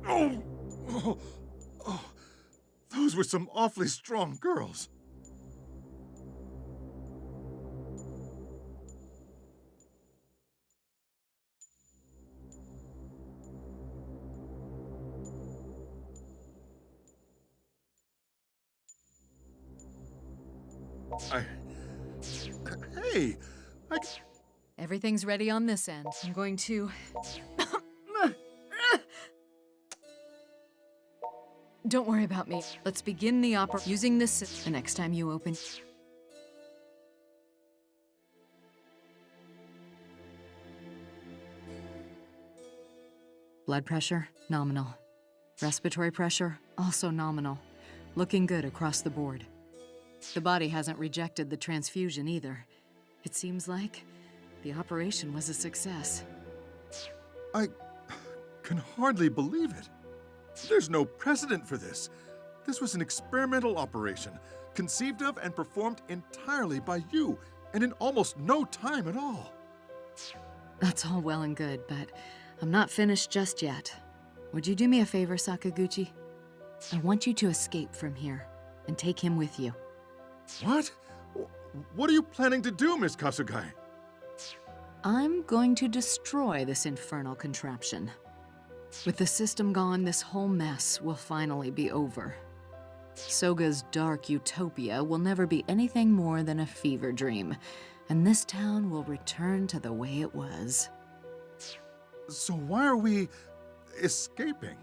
Oh! Oh! Oh! Those were some awfully strong girls. Hey! Everything's ready on this end. I'm going to... Don't worry about me. Let's begin the opera using this the next time you open. Blood pressure, nominal. Respiratory pressure, also nominal. Looking good across the board. The body hasn't rejected the transfusion either. It seems like the operation was a success. I can hardly believe it. There's no precedent for this. This was an experimental operation, conceived of and performed entirely by you, and in almost no time at all. That's all well and good, but I'm not finished just yet. Would you do me a favor, Sakaguchi? I want you to escape from here and take him with you. What? What are you planning to do, Miss Kasugai? I'm going to destroy this infernal contraption. With the system gone, this whole mess will finally be over. Soga's dark utopia will never be anything more than a fever dream, and this town will return to the way it was. So why are we escaping?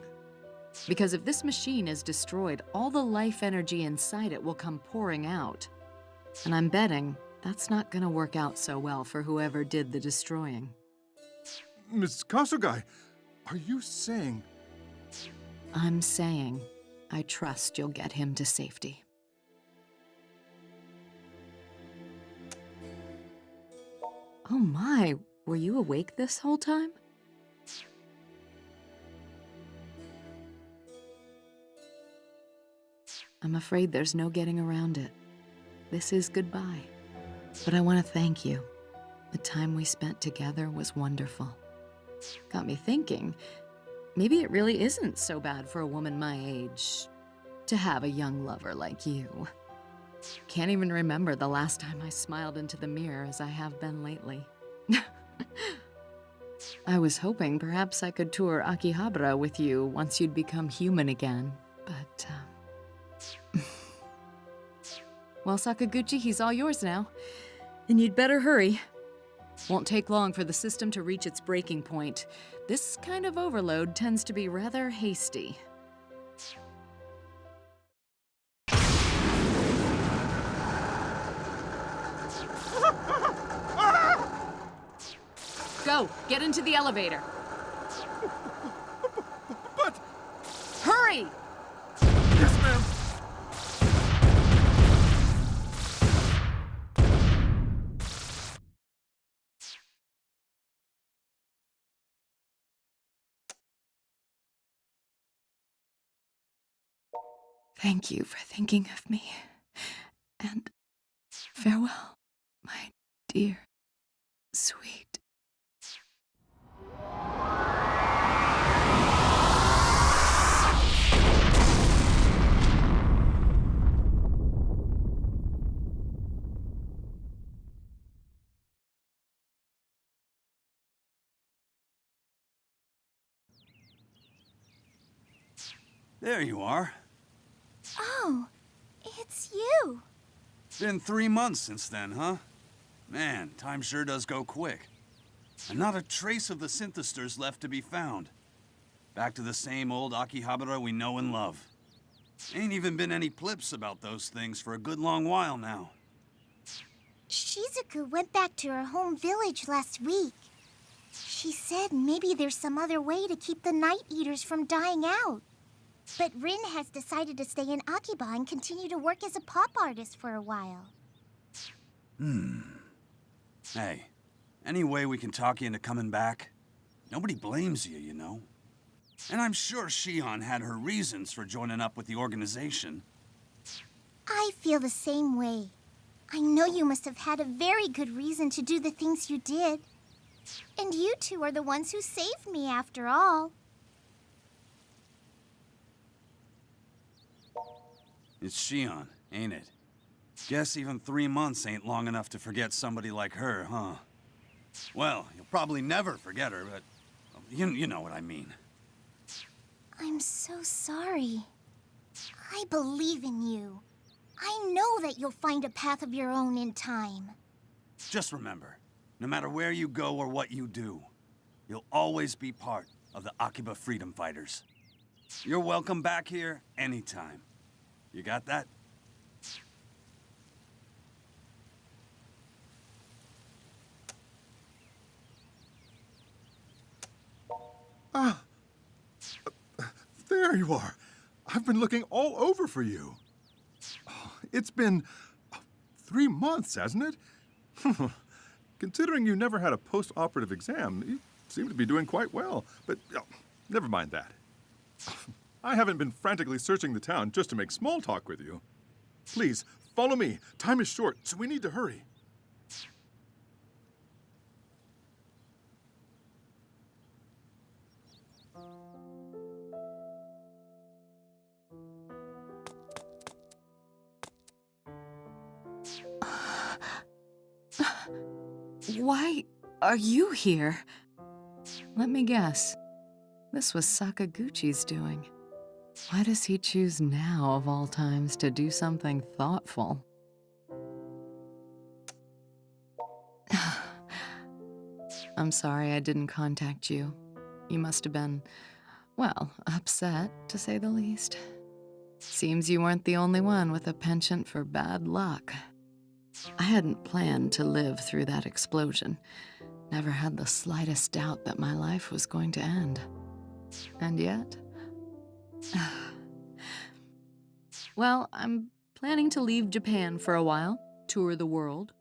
Because if this machine is destroyed, all the life energy inside it will come pouring out. And I'm betting that's not gonna work out so well for whoever did the destroying. Miss Kasugai, are you saying... I'm saying I trust you'll get him to safety. Oh my, were you awake this whole time? I'm afraid there's no getting around it. This is goodbye. But I want to thank you. The time we spent together was wonderful. Got me thinking, maybe it really isn't so bad for a woman my age to have a young lover like you. Can't even remember the last time I smiled into the mirror as I have been lately. I was hoping perhaps I could tour Akihabara with you once you'd become human again, but... Well, Sakaguchi, he's all yours now. And you'd better hurry. Won't take long for the system to reach its breaking point. This kind of overload tends to be rather hasty. Go! Get into the elevator! But... Hurry! Yes, ma'am. Thank you for thinking of me. And farewell, my dear, sweet. There you are. Oh, it's you. Been 3 months since then, huh? Man, time sure does go quick. And not a trace of the synthesters left to be found. Back to the same old Akihabara we know and love. Ain't even been any plips about those things for a good long while now. Shizuku went back to her home village last week. She said maybe there's some other way to keep the Night Eaters from dying out. But Rin has decided to stay in Akiba and continue to work as a pop artist for a while. Hey, any way we can talk you into coming back? Nobody blames you, you know. And I'm sure Shion had her reasons for joining up with the organization. I feel the same way. I know you must have had a very good reason to do the things you did. And you two are the ones who saved me after all. It's Shion, ain't it? Guess even 3 months ain't long enough to forget somebody like her, huh? Well, you'll probably never forget her, but you know what I mean. I'm so sorry. I believe in you. I know that you'll find a path of your own in time. Just remember, no matter where you go or what you do, you'll always be part of the Akiba Freedom Fighters. You're welcome back here anytime. You got that? There you are. I've been looking all over for you. It's been 3 months, hasn't it? Considering you never had a post-operative exam, you seem to be doing quite well. But never mind that. I haven't been frantically searching the town just to make small talk with you. Please, follow me. Time is short, so we need to hurry. Why are you here? Let me guess. This was Sakaguchi's doing. Why does he choose now, of all times, to do something thoughtful? I'm sorry I didn't contact you. You must have been, well, upset, to say the least. Seems you weren't the only one with a penchant for bad luck. I hadn't planned to live through that explosion. Never had the slightest doubt that my life was going to end. And yet... Well, I'm planning to leave Japan for a while, tour the world,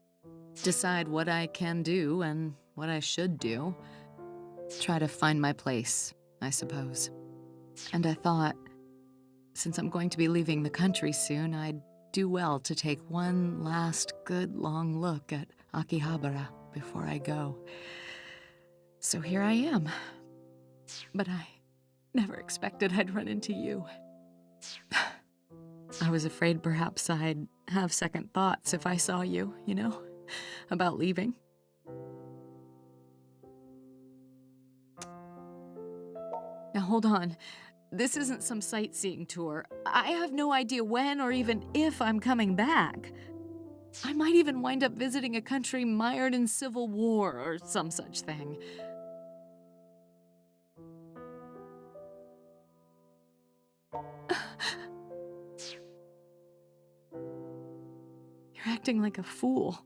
decide what I can do and what I should do. Try to find my place, I suppose. And I thought, since I'm going to be leaving the country soon, I'd do well to take one last good long look at Akihabara before I go. So here I am. But I never expected I'd run into you. I was afraid perhaps I'd have second thoughts if I saw you, you know, about leaving. Now hold on. This isn't some sightseeing tour. I have no idea when or even if I'm coming back. I might even wind up visiting a country mired in civil war or some such thing. You're acting like a fool.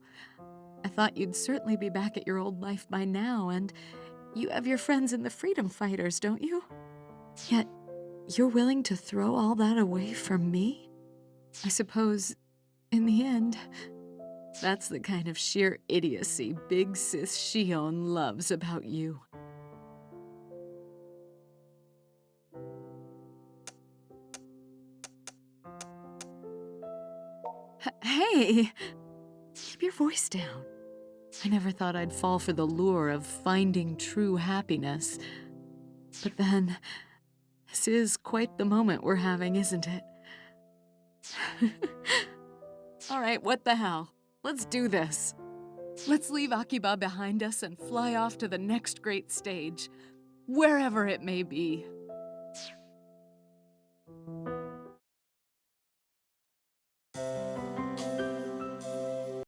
I thought you'd certainly be back at your old life by now, and you have your friends in the Freedom Fighters, don't you? Yet, you're willing to throw all that away for me? I suppose, in the end, that's the kind of sheer idiocy Big Sis Shion loves about you. Hey! Keep your voice down. I never thought I'd fall for the lure of finding true happiness. But then, this is quite the moment we're having, isn't it? All right, what the hell? Let's do this. Let's leave Akiba behind us and fly off to the next great stage, wherever it may be.